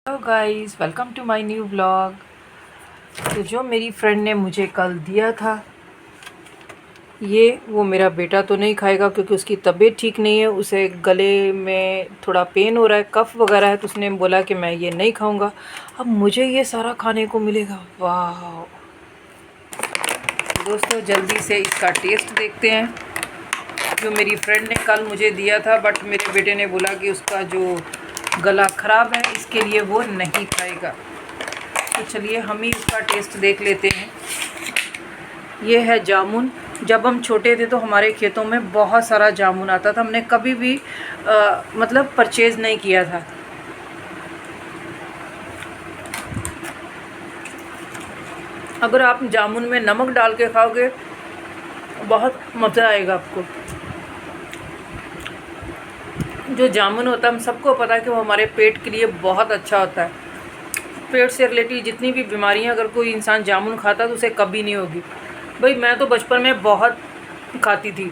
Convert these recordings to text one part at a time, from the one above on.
Hello guys, welcome to my new blog. तो जो मेरी फ्रेंड ने मुझे कल दिया था, ये वो मेरा बेटा तो नहीं खाएगा क्योंकि उसकी तबीयत ठीक नहीं है। उसे गले में थोड़ा पेन हो रहा है, कफ़ वगैरह है, तो उसने बोला कि मैं ये नहीं खाऊंगा। अब मुझे ये सारा खाने को मिलेगा। वाह दोस्तों, जल्दी से इसका टेस्ट देखते हैं। जो मेरी फ्रेंड ने कल मुझे दिया था, बट मेरे बेटे ने बोला कि उसका जो गला ख़राब है, इसके लिए वो नहीं खाएगा। तो चलिए हम ही इसका टेस्ट देख लेते हैं। ये है जामुन। जब हम छोटे थे तो हमारे खेतों में बहुत सारा जामुन आता था। हमने कभी भी मतलब परचेज़ नहीं किया था। अगर आप जामुन में नमक डाल के खाओगे, बहुत मज़ा आएगा आपको। जो जामुन होता है, हम सबको पता है कि वो हमारे पेट के लिए बहुत अच्छा होता है। पेट से रिलेटेड जितनी भी बीमारियां, अगर कोई इंसान जामुन खाता तो उसे कभी नहीं होगी। भाई मैं तो बचपन में बहुत खाती थी।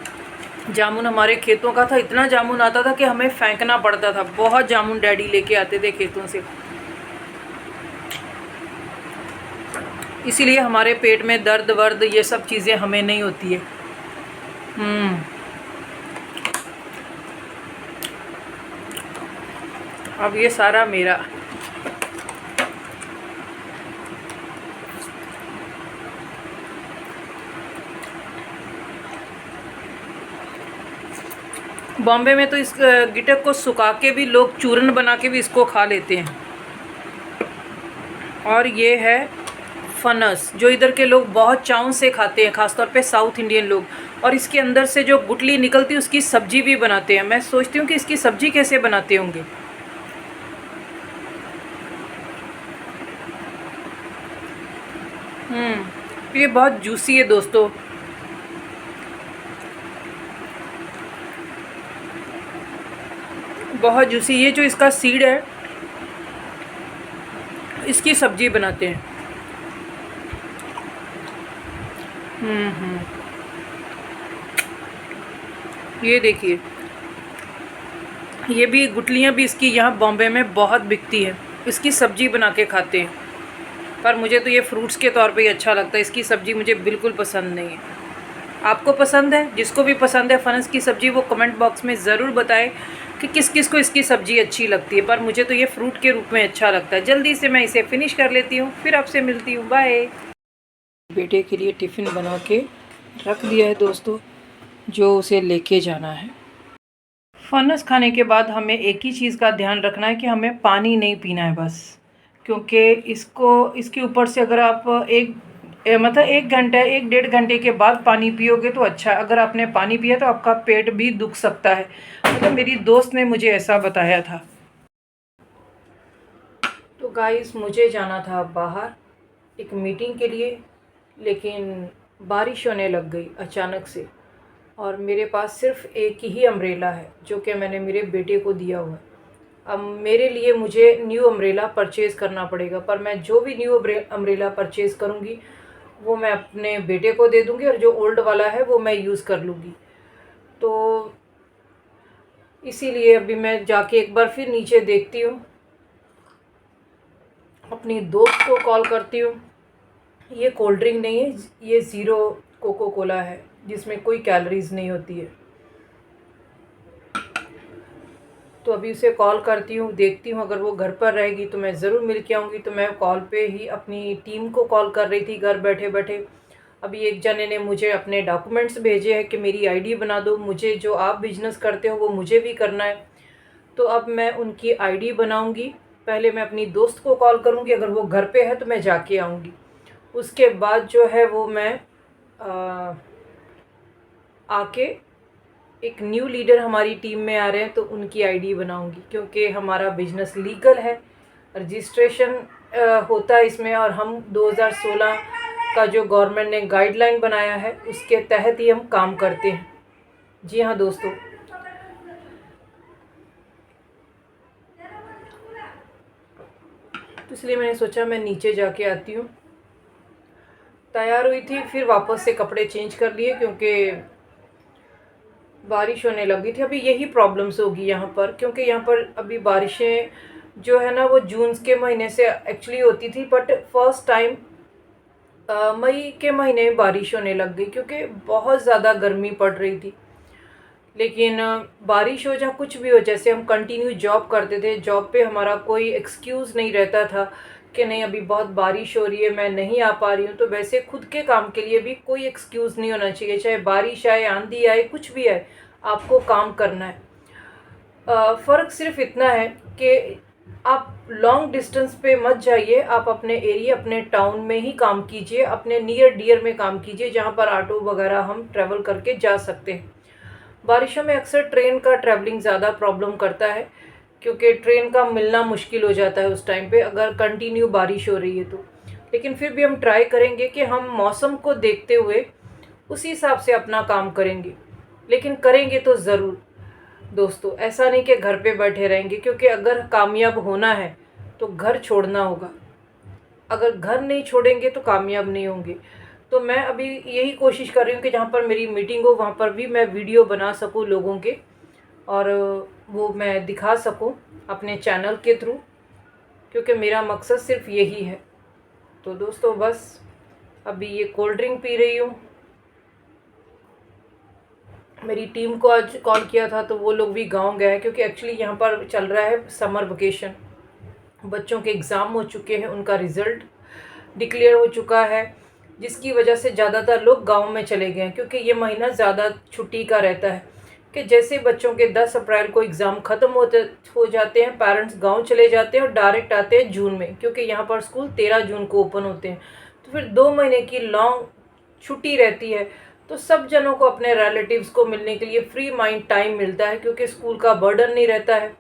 जामुन हमारे खेतों का था, इतना जामुन आता था कि हमें फेंकना पड़ता था। बहुत जामुन डैडी लेके आते थे खेतों से, इसीलिए हमारे पेट में दर्द वर्द ये सब चीज़ें हमें नहीं होती है। अब ये सारा मेरा। बॉम्बे में तो इस गिटक को सुखा के भी लोग चूरन बना के भी इसको खा लेते हैं। और ये है फनस, जो इधर के लोग बहुत चाव से खाते हैं, ख़ासतौर पे साउथ इंडियन लोग। और इसके अंदर से जो गुठली निकलती है उसकी सब्जी भी बनाते हैं। मैं सोचती हूँ कि इसकी सब्जी कैसे बनाते होंगे। ये बहुत जूसी है दोस्तों। बहुत जूसी। ये जो इसका सीड है, इसकी सब्जी बनाते हैं। ये देखिए, ये भी गुठलियाँ भी इसकी यहाँ बॉम्बे में बहुत बिकती है। इसकी सब्जी बना के खाते हैं। पर मुझे तो ये फ्रूट्स के तौर पे ही अच्छा लगता है। इसकी सब्ज़ी मुझे बिल्कुल पसंद नहीं है। आपको पसंद है? जिसको भी पसंद है फनस की सब्ज़ी, वो कमेंट बॉक्स में ज़रूर बताएं कि किस किस को इसकी सब्ज़ी अच्छी लगती है। पर मुझे तो ये फ्रूट के रूप में अच्छा लगता है। जल्दी से मैं इसे फिनिश कर लेती हूँ, फिर आपसे मिलती हूँ। बाय। बेटे के लिए टिफ़िन बना के रख दिया है दोस्तों, जो उसे लेके जाना है। फनस खाने के बाद हमें एक ही चीज़ का ध्यान रखना है कि हमें पानी नहीं पीना है बस। क्योंकि इसको, इसके ऊपर से अगर आप मतलब 1 घंटा 1 डेढ़ घंटे के बाद पानी पियोगे तो अच्छा है। अगर आपने पानी पिया तो आपका पेट भी दुख सकता है। मतलब मेरी दोस्त ने मुझे ऐसा बताया था। तो गाइस, मुझे जाना था बाहर एक मीटिंग के लिए, लेकिन बारिश होने लग गई अचानक से। और मेरे पास सिर्फ एक ही अम्ब्रेला है, जो कि मैंने मेरे बेटे को दिया हुआ है। अब मेरे लिए मुझे न्यू अम्ब्रेला परचेज़ करना पड़ेगा। पर मैं जो भी न्यू अम्ब्रेला परचेज़ करूँगी वो मैं अपने बेटे को दे दूँगी, और जो ओल्ड वाला है वो मैं यूज़ कर लूँगी। तो इसीलिए अभी मैं जाके एक बार फिर नीचे देखती हूँ, अपनी दोस्त को कॉल करती हूँ। ये कोल्ड ड्रिंक नहीं है, ये ज़ीरो कोको कोला है, जिसमें कोई कैलोरीज़ नहीं होती है। तो अभी उसे कॉल करती हूँ, देखती हूँ अगर वो घर पर रहेगी तो मैं ज़रूर मिल के आऊँगी। तो मैं कॉल पे ही अपनी टीम को कॉल कर रही थी घर बैठे बैठे। अभी एक जने ने मुझे अपने डॉक्यूमेंट्स भेजे हैं कि मेरी आईडी बना दो। मुझे जो आप बिज़नेस करते हो वो मुझे भी करना है। तो अब मैं उनकी आईडी बनाऊँगी। पहले मैं अपनी दोस्त को कॉल करूँगी, अगर वो घर पे है तो मैं जाके आऊँगी। उसके बाद जो है वो मैं आके, एक न्यू लीडर हमारी टीम में आ रहे हैं तो उनकी आईडी बनाऊंगी। क्योंकि हमारा बिजनेस लीगल है, रजिस्ट्रेशन होता है इसमें, और हम 2016 का जो गवर्नमेंट ने गाइडलाइन बनाया है उसके तहत ही हम काम करते हैं। जी हाँ दोस्तों। तो इसलिए मैंने सोचा मैं नीचे जाके आती हूँ। तैयार हुई थी, फिर वापस से कपड़े चेंज कर लिए क्योंकि बारिश होने लगी थी। अभी यही प्रॉब्लम्स होगी यहाँ पर, क्योंकि यहाँ पर अभी बारिशें जो है ना वो जून के महीने से एक्चुअली होती थी, बट फर्स्ट टाइम मई के महीने में बारिश होने लग गई क्योंकि बहुत ज़्यादा गर्मी पड़ रही थी। लेकिन बारिश हो या कुछ भी हो, जैसे हम कंटिन्यू जॉब करते थे, जॉब पे हमारा कोई एक्सक्यूज़ नहीं रहता था कि नहीं अभी बहुत बारिश हो रही है मैं नहीं आ पा रही हूँ। तो वैसे खुद के काम के लिए भी कोई एक्सक्यूज़ नहीं होना चाहिए, चाहे बारिश आए, आंधी आए, कुछ भी आए, आपको काम करना है। फ़र्क सिर्फ इतना है कि आप लॉन्ग डिस्टेंस पे मत जाइए, आप अपने एरिया, अपने टाउन में ही काम कीजिए, अपने नियर डियर में काम कीजिए, जहाँ पर ऑटो वगैरह हम ट्रैवल करके जा सकते हैं। बारिशों में अक्सर ट्रेन का ट्रैवलिंग ज़्यादा प्रॉब्लम करता है, क्योंकि ट्रेन का मिलना मुश्किल हो जाता है उस टाइम पे अगर कंटिन्यू बारिश हो रही है तो। लेकिन फिर भी हम ट्राई करेंगे कि हम मौसम को देखते हुए उसी हिसाब से अपना काम करेंगे, लेकिन करेंगे तो ज़रूर दोस्तों। ऐसा नहीं कि घर पे बैठे रहेंगे, क्योंकि अगर कामयाब होना है तो घर छोड़ना होगा। अगर घर नहीं छोड़ेंगे तो कामयाब नहीं होंगे। तो मैं अभी यही कोशिश कर रही हूँ कि जहाँ पर मेरी मीटिंग हो वहाँ पर भी मैं वीडियो बना सकूँ लोगों के, और वो मैं दिखा सकूँ अपने चैनल के थ्रू, क्योंकि मेरा मकसद सिर्फ यही है। तो दोस्तों बस अभी ये कोल्ड ड्रिंक पी रही हूँ। मेरी टीम को आज कॉल किया था तो वो लोग भी गांव गए हैं, क्योंकि एक्चुअली यहाँ पर चल रहा है समर वेकेशन। बच्चों के एग्ज़ाम हो चुके हैं, उनका रिज़ल्ट डिक्लेयर हो चुका है, जिसकी वजह से ज़्यादातर लोग गांव में चले गए हैं, क्योंकि ये महीना ज़्यादा छुट्टी का रहता है। कि जैसे बच्चों के 10 अप्रैल को एग्ज़ाम ख़त्म हो जाते हैं, पेरेंट्स गांव चले जाते हैं और डायरेक्ट आते हैं जून में, क्योंकि यहाँ पर स्कूल 13 जून को ओपन होते हैं। तो फिर 2 महीने की लॉन्ग छुट्टी रहती है, तो सब जनों को अपने रिलेटिव्स को मिलने के लिए फ्री माइंड टाइम मिलता है, क्योंकि स्कूल का बर्डन नहीं रहता है।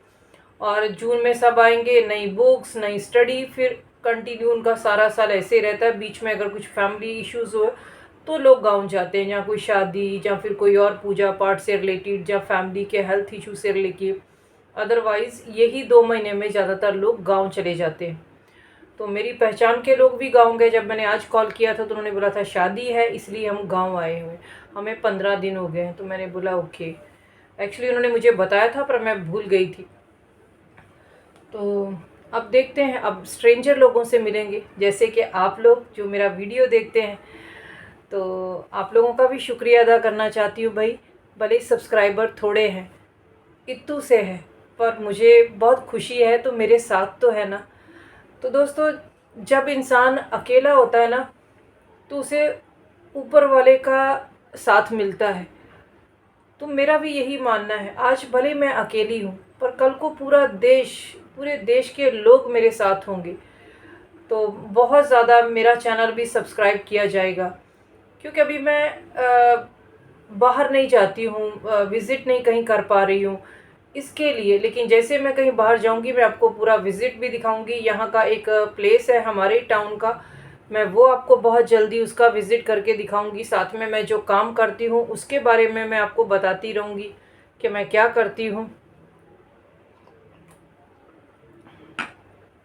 और जून में सब आएंगे, नई बुक्स, नई स्टडी, फिर कंटिन्यू उनका सारा साल ऐसे ही रहता है। बीच में अगर कुछ फैमिली इश्यूज़ हो तो लोग गांव जाते हैं, जहाँ कोई शादी या फिर कोई और पूजा पाठ से रिलेटेड, या फैमिली के हेल्थ इशू से रिलेटेड। अदरवाइज़ यही 2 महीने में ज़्यादातर लोग गांव चले जाते हैं। तो मेरी पहचान के लोग भी गाँव गए। जब मैंने आज कॉल किया था तो उन्होंने बोला था शादी है इसलिए हम गाँव आए हुए, हमें 15 दिन हो गए हैं। तो मैंने बोला ओके। एक्चुअली उन्होंने मुझे बताया था पर मैं भूल गई थी। तो अब देखते हैं, अब स्ट्रेंजर लोगों से मिलेंगे, जैसे कि आप लोग जो मेरा वीडियो देखते हैं। तो आप लोगों का भी शुक्रिया अदा करना चाहती हूँ भाई। भले ही सब्सक्राइबर थोड़े हैं, इतू से है, पर मुझे बहुत खुशी है, तो मेरे साथ तो है ना। तो दोस्तों जब इंसान अकेला होता है ना तो उसे ऊपर वाले का साथ मिलता है। तो मेरा भी यही मानना है, आज भले मैं अकेली हूँ पर कल को पूरे देश के लोग मेरे साथ होंगे, तो बहुत ज़्यादा मेरा चैनल भी सब्सक्राइब किया जाएगा। क्योंकि अभी मैं बाहर नहीं जाती हूँ, विज़िट नहीं कहीं कर पा रही हूँ इसके लिए। लेकिन जैसे मैं कहीं बाहर जाऊँगी मैं आपको पूरा विज़िट भी दिखाऊँगी। यहाँ का एक प्लेस है हमारे टाउन का, मैं वो आपको बहुत जल्दी उसका विज़िट करके दिखाऊँगी। साथ में मैं जो काम करती हूँ उसके बारे में मैं आपको बताती रहूँगी कि मैं क्या करती हूँ।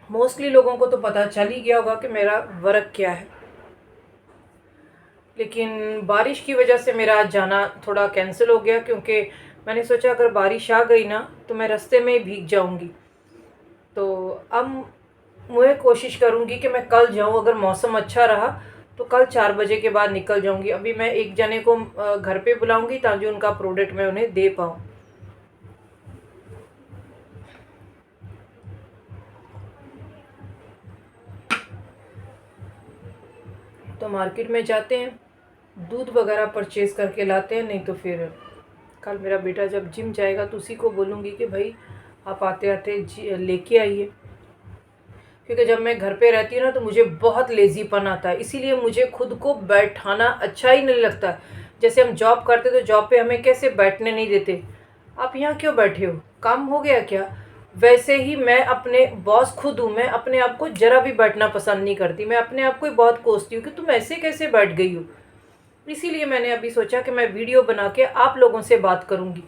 मोस्टली लोगों को तो पता चल ही गया होगा कि मेरा वर्क क्या है, लेकिन बारिश की वजह से मेरा आज जाना थोड़ा कैंसिल हो गया, क्योंकि मैंने सोचा अगर बारिश आ गई ना तो मैं रास्ते में ही भीग जाऊंगी। तो अब मैं कोशिश करूंगी कि मैं कल जाऊं, अगर मौसम अच्छा रहा तो कल 4 बजे के बाद निकल जाऊंगी। अभी मैं एक जने को घर पे बुलाऊंगी ताकि उनका प्रोडक्ट मैं उन्हें दे पाऊँ। तो मार्केट में जाते हैं, दूध वगैरह परचेज़ करके लाते हैं। नहीं तो फिर कल मेरा बेटा जब जिम जाएगा तो उसी को बोलूँगी कि भाई आप आते आते लेके आइए। क्योंकि जब मैं घर पे रहती हूँ ना तो मुझे बहुत लेज़ीपन आता है, इसीलिए मुझे खुद को बैठाना अच्छा ही नहीं लगता। जैसे हम जॉब करते तो जॉब पे हमें कैसे बैठने नहीं देते, आप यहाँ क्यों बैठे हो, काम हो गया क्या? वैसे ही मैं अपने बॉस खुद हूँ, मैं अपने आप को ज़रा भी बैठना पसंद नहीं करती। मैं अपने आप को ही बहुत कोसती हूँ कि तुम ऐसे कैसे बैठ गई हो। इसीलिए मैंने अभी सोचा कि मैं वीडियो बना के आप लोगों से बात करूँगी,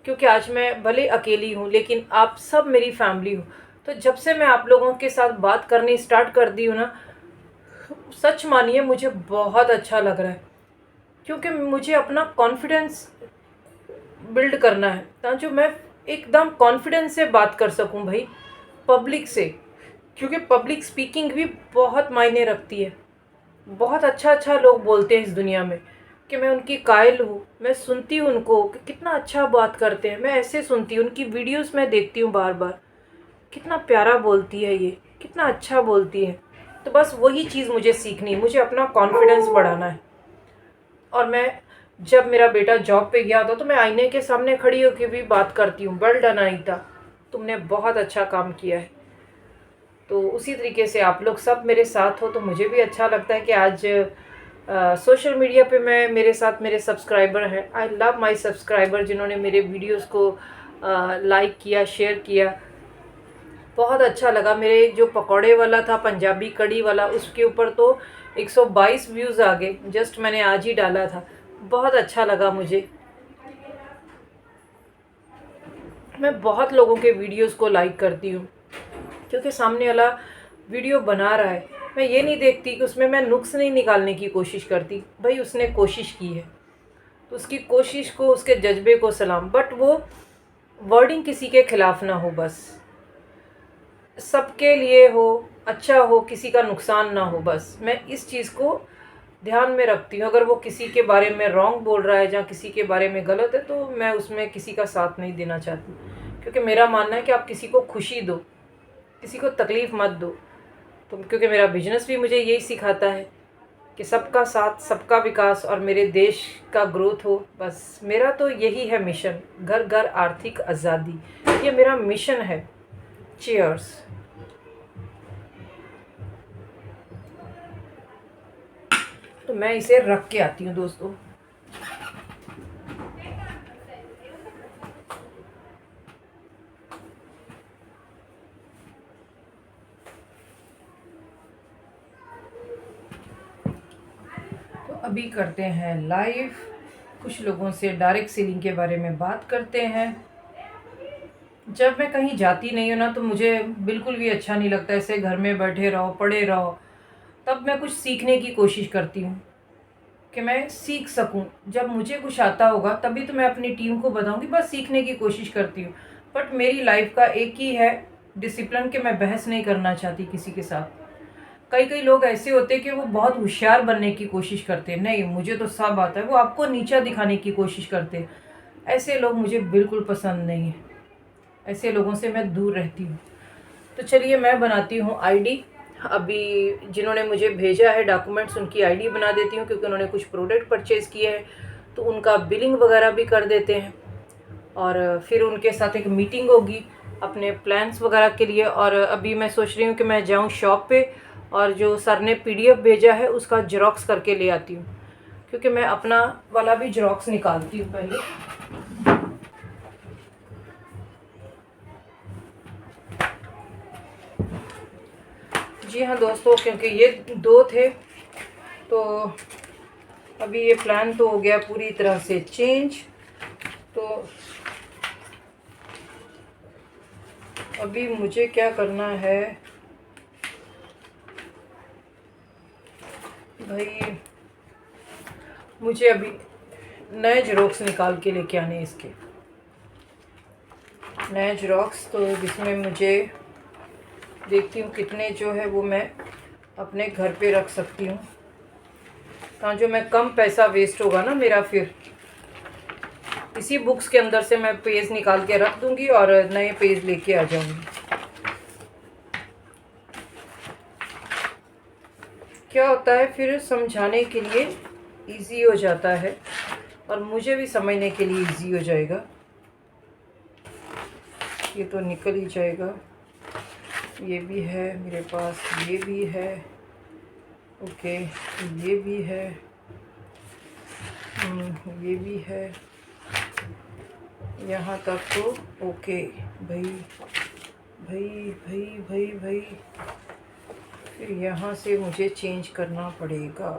क्योंकि आज मैं भले अकेली हूँ लेकिन आप सब मेरी फैमिली हो। तो जब से मैं आप लोगों के साथ बात करनी स्टार्ट कर दी हूँ ना, सच मानिए मुझे बहुत अच्छा लग रहा है, क्योंकि मुझे अपना कॉन्फिडेंस बिल्ड करना है ताकि मैं एकदम कॉन्फिडेंस से बात कर सकूं भाई। पब्लिक से, क्योंकि पब्लिक स्पीकिंग भी बहुत मायने रखती है। बहुत अच्छा अच्छा लोग बोलते हैं इस दुनिया में कि मैं उनकी कायल हूँ। मैं सुनती हूँ उनको कि कितना अच्छा बात करते हैं। मैं ऐसे सुनती हूँ, उनकी वीडियोस मैं देखती हूँ बार बार, कितना प्यारा बोलती है ये, कितना अच्छा बोलती है। तो बस वही चीज़ मुझे सीखनी है, मुझे अपना कॉन्फिडेंस बढ़ाना है। और मैं जब मेरा बेटा जॉब पे गया था तो मैं आईने के सामने खड़ी होकर भी बात करती हूँ, वेल डन अनीता, तुमने बहुत अच्छा काम किया है। तो उसी तरीके से आप लोग सब मेरे साथ हो तो मुझे भी अच्छा लगता है कि आज सोशल मीडिया पे मैं मेरे साथ मेरे सब्सक्राइबर हैं। आई लव माय सब्सक्राइबर जिन्होंने मेरे वीडियोस को लाइक किया, शेयर किया। बहुत अच्छा लगा। मेरे जो पकौड़े वाला था, पंजाबी कढ़ी वाला, उसके ऊपर तो 122 व्यूज़ आ गए। जस्ट मैंने आज ही डाला था। बहुत अच्छा लगा मुझे। मैं बहुत लोगों के वीडियोस को लाइक करती हूँ क्योंकि सामने वाला वीडियो बना रहा है। मैं ये नहीं देखती कि उसमें मैं नुक्स नहीं निकालने की कोशिश करती। भाई उसने कोशिश की है तो उसकी कोशिश को, उसके जज्बे को सलाम। बट वो वर्डिंग किसी के खिलाफ ना हो, बस सबके लिए हो, अच्छा हो, किसी का नुकसान ना हो। बस मैं इस चीज़ को ध्यान में रखती हूँ। अगर वो किसी के बारे में रॉन्ग बोल रहा है या किसी के बारे में गलत है तो मैं उसमें किसी का साथ नहीं देना चाहती, क्योंकि मेरा मानना है कि आप किसी को खुशी दो, किसी को तकलीफ़ मत दो। तो क्योंकि मेरा बिजनेस भी मुझे यही सिखाता है कि सबका साथ, सबका विकास और मेरे देश का ग्रोथ हो। बस मेरा तो यही है मिशन, घर घर आर्थिक आज़ादी, ये मेरा मिशन है। चीयर्स। तो मैं इसे रख के आती हूँ दोस्तों। तो अभी करते हैं लाइव, कुछ लोगों से डायरेक्ट सेलिंग के बारे में बात करते हैं। जब मैं कहीं जाती नहीं हूँ ना तो मुझे बिल्कुल भी अच्छा नहीं लगता, ऐसे घर में बैठे रहो, पड़े रहो। तब मैं कुछ सीखने की कोशिश करती हूँ कि मैं सीख सकूँ। जब मुझे कुछ आता होगा तभी तो मैं अपनी टीम को बताऊँगी। बस सीखने की कोशिश करती हूँ। बट मेरी लाइफ का एक ही है डिसिप्लिन कि मैं बहस नहीं करना चाहती किसी के साथ। कई कई लोग ऐसे होते हैं कि वो बहुत होशियार बनने की कोशिश करते हैं, नहीं मुझे तो सब आता है, वो आपको नीचा दिखाने की कोशिश करते हैं। ऐसे लोग मुझे बिल्कुल पसंद नहीं है। ऐसे लोगों से मैं दूर रहती हूँ। तो चलिए मैं बनाती हूँ आईडी। अभी जिन्होंने मुझे भेजा है डॉक्यूमेंट्स, उनकी आईडी बना देती हूँ, क्योंकि उन्होंने कुछ प्रोडक्ट परचेज़ किए हैं तो उनका बिलिंग वगैरह भी कर देते हैं। और फिर उनके साथ एक मीटिंग होगी अपने प्लान्स वगैरह के लिए। और अभी मैं सोच रही हूँ कि मैं जाऊँ शॉप पे और जो सर ने पीडीएफ भेजा है उसका जेरोक्स करके ले आती हूँ, क्योंकि मैं अपना वाला भी जेरोक्स निकालती हूँ पहले। जी हाँ दोस्तों, क्योंकि ये 2 थे तो अभी ये प्लान तो हो गया पूरी तरह से चेंज। तो अभी मुझे क्या करना है भाई, मुझे अभी नए जेरोक्स निकाल के लेके आने इसके नए जेरोक्स। तो जिसमें मुझे देखती हूँ कितने जो है वो मैं अपने घर पे रख सकती हूँ, कहाँ जो मैं कम पैसा वेस्ट होगा ना मेरा। फिर इसी बुक्स के अंदर से मैं पेज निकाल के रख दूँगी और नए पेज लेके आ जाऊँगी। क्या होता है फिर समझाने के लिए इजी हो जाता है और मुझे भी समझने के लिए इजी हो जाएगा। ये तो निकल ही जाएगा। ये भी है मेरे पास, ये भी है, ओके, ये भी है, ये भी है, यहाँ तक तो ओके। भाई भाई भाई भाई भाई, फिर यहाँ से मुझे चेंज करना पड़ेगा।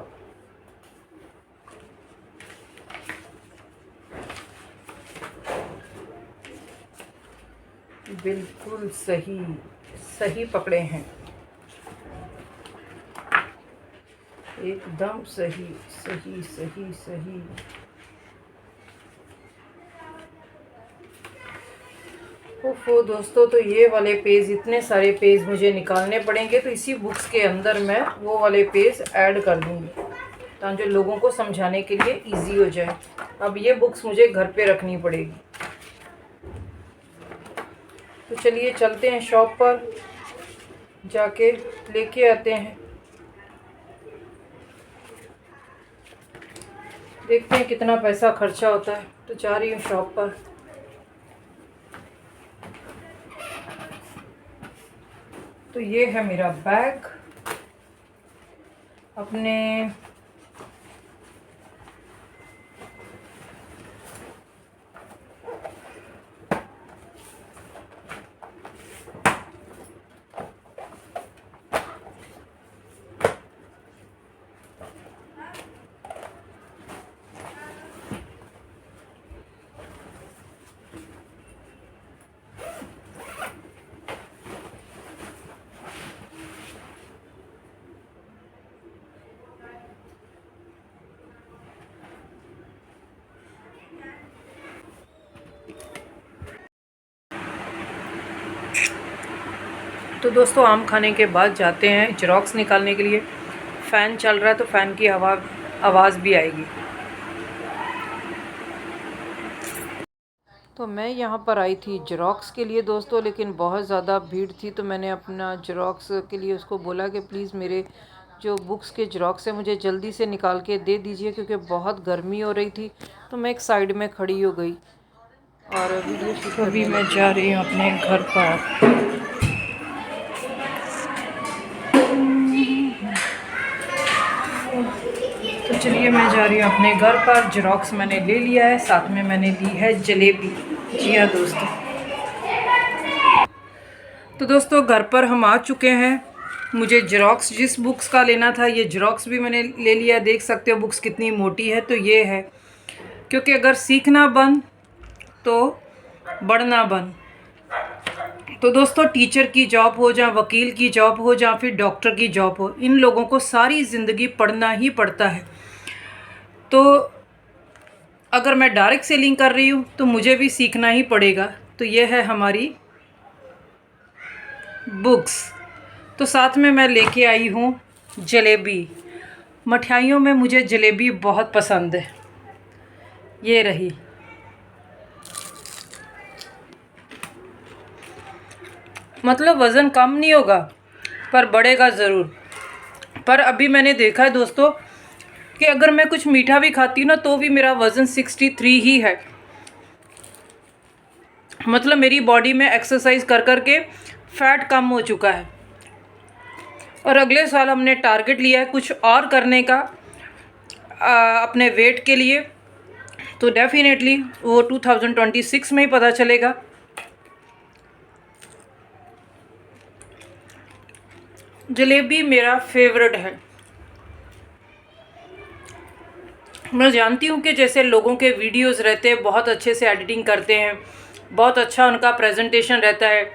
बिल्कुल सही सही पकड़े हैं, एकदम सही सही सही सही। ओफो दोस्तों, तो ये वाले पेज, इतने सारे पेज मुझे निकालने पड़ेंगे, तो इसी बुक्स के अंदर मैं वो वाले पेज ऐड कर दूँगी ताकि लोगों को समझाने के लिए इजी हो जाए। अब ये बुक्स मुझे घर पे रखनी पड़ेगी। तो चलिए चलते हैं शॉप पर, जाके लेके आते हैं। देखते हैं कितना पैसा खर्चा होता है। तो जा रही हूँ शॉप पर। तो ये है मेरा बैग। अपने तो दोस्तों आम खाने के बाद जाते हैं जेरोक्स निकालने के लिए। फ़ैन चल रहा है तो फ़ैन की आवाज़ भी आएगी। तो मैं यहाँ पर आई थी जेरोक्स के लिए दोस्तों, लेकिन बहुत ज़्यादा भीड़ थी। तो मैंने अपना जेरोक्स के लिए उसको बोला कि प्लीज़ मेरे जो बुक्स के जेरोक्स है मुझे जल्दी से निकाल के दे दीजिए, क्योंकि बहुत गर्मी हो रही थी। तो मैं एक साइड में खड़ी हो गई और वीडियो शूट। अभी मैं जा रही हूँ अपने घर पर। तो चलिए मैं जा रही हूँ अपने घर पर। जेरोक्स मैंने ले लिया है, साथ में मैंने ली है जलेबी। जी हाँ दोस्तों। तो दोस्तों घर पर हम आ चुके हैं। मुझे जेरोक्स जिस बुक्स का लेना था, ये जेरोक्स भी मैंने ले लिया। देख सकते हो बुक्स कितनी मोटी है। तो ये है, क्योंकि अगर सीखना बंद तो बढ़ना बंद। तो दोस्तों टीचर की जॉब हो, या वकील की जॉब हो, या फिर डॉक्टर की जॉब हो, इन लोगों को सारी ज़िंदगी पढ़ना ही पड़ता है। तो अगर मैं डायरेक्ट सेलिंग कर रही हूँ तो मुझे भी सीखना ही पड़ेगा। तो ये है हमारी बुक्स। तो साथ में मैं लेके आई हूँ जलेबी। मिठाइयों में मुझे जलेबी बहुत पसंद है। ये रही। मतलब वज़न कम नहीं होगा पर बढ़ेगा ज़रूर। पर अभी मैंने देखा है दोस्तों कि अगर मैं कुछ मीठा भी खाती हूँ ना, तो भी मेरा वज़न 63 ही है। मतलब मेरी बॉडी में एक्सरसाइज कर कर के फैट कम हो चुका है। और अगले साल हमने टारगेट लिया है कुछ और करने का अपने वेट के लिए। तो डेफिनेटली वो 2026 में ही पता चलेगा। जलेबी मेरा फेवरेट है। मैं जानती हूँ कि जैसे लोगों के वीडियोस रहते हैं, बहुत अच्छे से एडिटिंग करते हैं, बहुत अच्छा उनका प्रेजेंटेशन रहता है।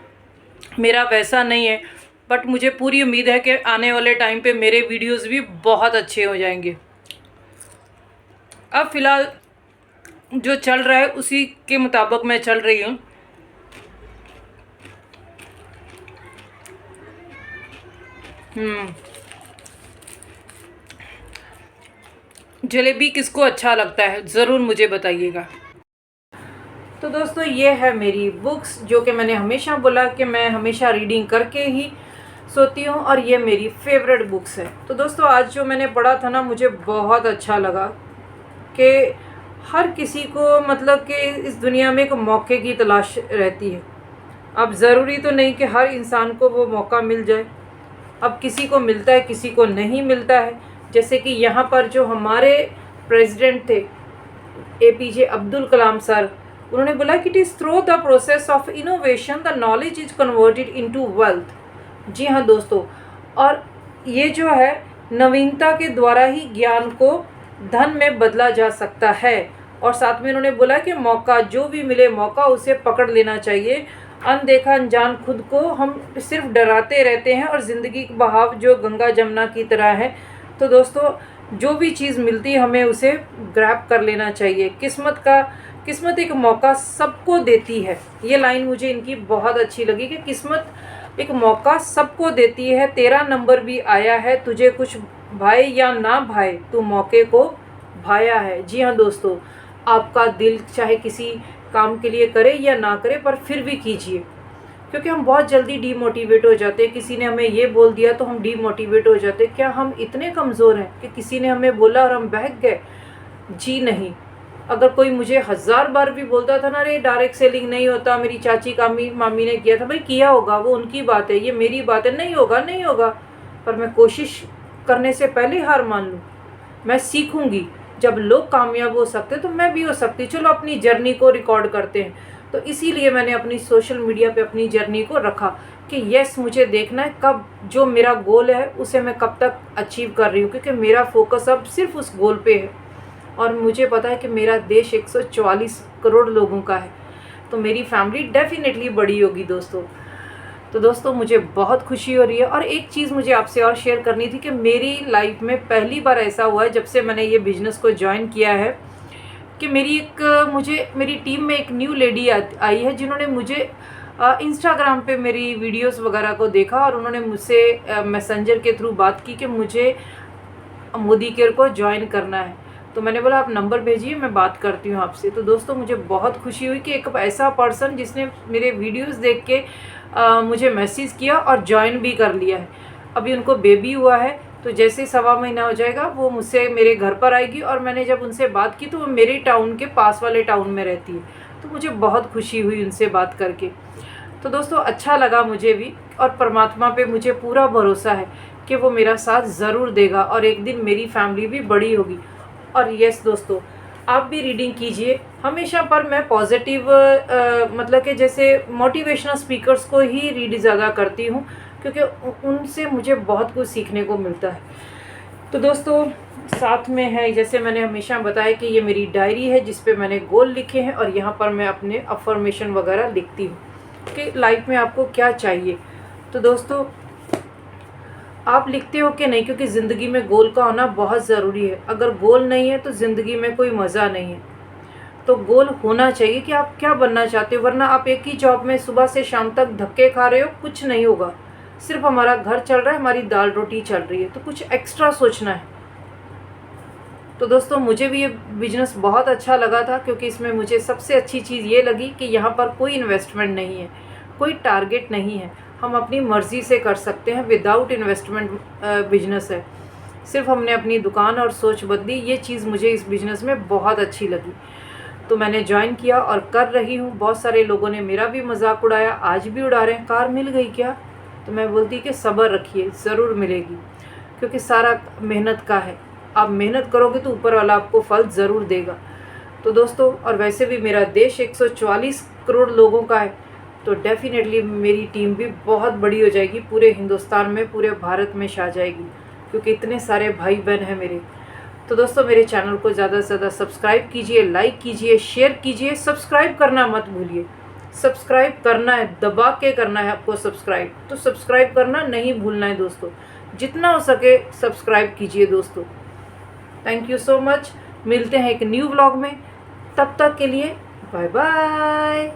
मेरा वैसा नहीं है, बट मुझे पूरी उम्मीद है कि आने वाले टाइम पे मेरे वीडियोस भी बहुत अच्छे हो जाएंगे। अब फ़िलहाल जो चल रहा है उसी के मुताबिक मैं चल रही हूँ। जलेबी किसको अच्छा लगता है ज़रूर मुझे बताइएगा। तो दोस्तों ये है मेरी बुक्स, जो कि मैंने हमेशा बोला कि मैं हमेशा रीडिंग करके ही सोती हूँ, और ये मेरी फेवरेट बुक्स है। तो दोस्तों आज जो मैंने पढ़ा था ना, मुझे बहुत अच्छा लगा कि हर किसी को मतलब कि इस दुनिया में एक मौके की तलाश रहती है। अब ज़रूरी तो नहीं कि हर इंसान को वो मौका मिल जाए। अब किसी को मिलता है, किसी को नहीं मिलता है। जैसे कि यहाँ पर जो हमारे प्रेसिडेंट थे APJ अब्दुल कलाम सर, उन्होंने बोला कि it is through the process of innovation the knowledge is converted into wealth. जी हाँ दोस्तों, और ये जो है नवीनता के द्वारा ही ज्ञान को धन में बदला जा सकता है। और साथ में उन्होंने बोला कि मौका जो भी मिले, मौका उसे पकड़ लेना चाहिए। अनदेखा अनजान खुद को हम सिर्फ डराते रहते हैं, और ज़िंदगी का बहाव जो गंगा जमुना की तरह है। तो दोस्तों जो भी चीज़ मिलती है हमें उसे ग्रैब कर लेना चाहिए। किस्मत का किस्मत एक मौका सबको देती है। ये लाइन मुझे इनकी बहुत अच्छी लगी कि किस्मत एक मौका सबको देती है, तेरा नंबर भी आया है, तुझे कुछ भाए या ना भाए तू मौके को भाया है। जी हाँ दोस्तों, आपका दिल चाहे किसी काम के लिए करे या ना करे, पर फिर भी कीजिए, क्योंकि हम बहुत जल्दी डीमोटिवेट हो जाते हैं। किसी ने हमें ये बोल दिया तो हम डीमोटिवेट हो जाते हैं। क्या हम इतने कमज़ोर हैं कि किसी ने हमें बोला और हम बहक गए? जी नहीं। अगर कोई मुझे 1000 बार भी बोलता था ना, अरे डायरेक्ट सेलिंग नहीं होता, मेरी चाची मामी ने किया था, भाई किया होगा, वो उनकी बात है, ये मेरी बात है, नहीं होगा नहीं होगा। पर मैं कोशिश करने से पहले हार मान लूँ। मैं सीखूंगी, जब लोग कामयाब हो सकते तो मैं भी हो सकती। चलो अपनी जर्नी को रिकॉर्ड करते हैं। तो इसीलिए मैंने अपनी सोशल मीडिया पे अपनी जर्नी को रखा कि यस, मुझे देखना है कब जो मेरा गोल है उसे मैं कब तक अचीव कर रही हूँ, क्योंकि मेरा फोकस अब सिर्फ उस गोल पे है। और मुझे पता है कि मेरा देश 144 करोड़ लोगों का है, तो मेरी फैमिली डेफिनेटली बड़ी होगी दोस्तों। तो दोस्तों मुझे बहुत खुशी हो रही है। और एक चीज़ मुझे आपसे और शेयर करनी थी कि मेरी लाइफ में पहली बार ऐसा हुआ है जब से मैंने ये बिज़नेस को ज्वाइन किया है कि मेरी टीम में एक न्यू लेडी आई है, जिन्होंने मुझे इंस्टाग्राम पे मेरी वीडियोस वगैरह को देखा और उन्होंने मुझसे मैसेंजर के थ्रू बात की कि मुझे मोदी केयर को ज्वाइन करना है। तो मैंने बोला आप नंबर भेजिए, मैं बात करती हूँ आपसे। तो दोस्तों मुझे बहुत खुशी हुई कि एक ऐसा पर्सन जिसने मेरे वीडियोस देख के मुझे मैसेज किया और ज्वाइन भी कर लिया है। अभी उनको बेबी हुआ है, तो जैसे 1.25 महीना हो जाएगा वो मुझसे मेरे घर पर आएगी। और मैंने जब उनसे बात की तो वो मेरे टाउन के पास वाले टाउन में रहती है, तो मुझे बहुत खुशी हुई उनसे बात करके। तो दोस्तों अच्छा लगा मुझे भी, और परमात्मा पे मुझे पूरा भरोसा है कि वो मेरा साथ ज़रूर देगा और एक दिन मेरी फैमिली भी बड़ी होगी। और यस दोस्तों, आप भी रीडिंग कीजिए हमेशा। पर मैं पॉजिटिव मतलब कि जैसे मोटिवेशनल स्पीकर्स को ही रीड ज़्यादा करती हूँ, क्योंकि उनसे मुझे बहुत कुछ सीखने को मिलता है। तो दोस्तों साथ में है, जैसे मैंने हमेशा बताया कि ये मेरी डायरी है जिस पे मैंने गोल लिखे हैं, और यहाँ पर मैं अपने अफर्मेशन वगैरह लिखती हूँ कि लाइफ में आपको क्या चाहिए। तो दोस्तों आप लिखते हो कि नहीं, क्योंकि ज़िंदगी में गोल का होना बहुत ज़रूरी है। अगर गोल नहीं है तो ज़िंदगी में कोई मज़ा नहीं है। तो गोल होना चाहिए कि आप क्या बनना चाहते हो, वरना आप एक ही जॉब में सुबह से शाम तक धक्के खा रहे हो, कुछ नहीं होगा। सिर्फ हमारा घर चल रहा है, हमारी दाल रोटी चल रही है, तो कुछ एक्स्ट्रा सोचना है। तो दोस्तों मुझे भी ये बिज़नेस बहुत अच्छा लगा था, क्योंकि इसमें मुझे सबसे अच्छी चीज़ ये लगी कि यहाँ पर कोई इन्वेस्टमेंट नहीं है, कोई टारगेट नहीं है, हम अपनी मर्ज़ी से कर सकते हैं, विदाउट इन्वेस्टमेंट बिजनेस है। सिर्फ हमने अपनी दुकान और सोच बदली, ये चीज़ मुझे इस बिज़नेस में बहुत अच्छी लगी। तो मैंने ज्वाइन किया और कर रही हूँ। बहुत सारे लोगों ने मेरा भी मजाक उड़ाया, आज भी उड़ा रहे हैं, कार मिल गई क्या? तो मैं बोलती कि सब्र रखिए, ज़रूर मिलेगी, क्योंकि सारा मेहनत का है। आप मेहनत करोगे तो ऊपर वाला आपको फल ज़रूर देगा। तो दोस्तों, और वैसे भी मेरा देश 144 करोड़ लोगों का है, तो डेफिनेटली मेरी टीम भी बहुत बड़ी हो जाएगी, पूरे हिंदुस्तान में, पूरे भारत में छा जाएगी, क्योंकि इतने सारे भाई बहन हैं मेरे। तो दोस्तों मेरे चैनल को ज़्यादा से ज़्यादा सब्सक्राइब कीजिए, लाइक कीजिए, शेयर कीजिए। सब्सक्राइब करना मत भूलिए, सब्सक्राइब करना है, दबा के करना है आपको सब्सक्राइब। तो सब्सक्राइब करना नहीं भूलना है दोस्तों, जितना हो सके सब्सक्राइब कीजिए दोस्तों। Thank you so much. मिलते हैं एक न्यू व्लॉग में, तब तक के लिए बाय बाय।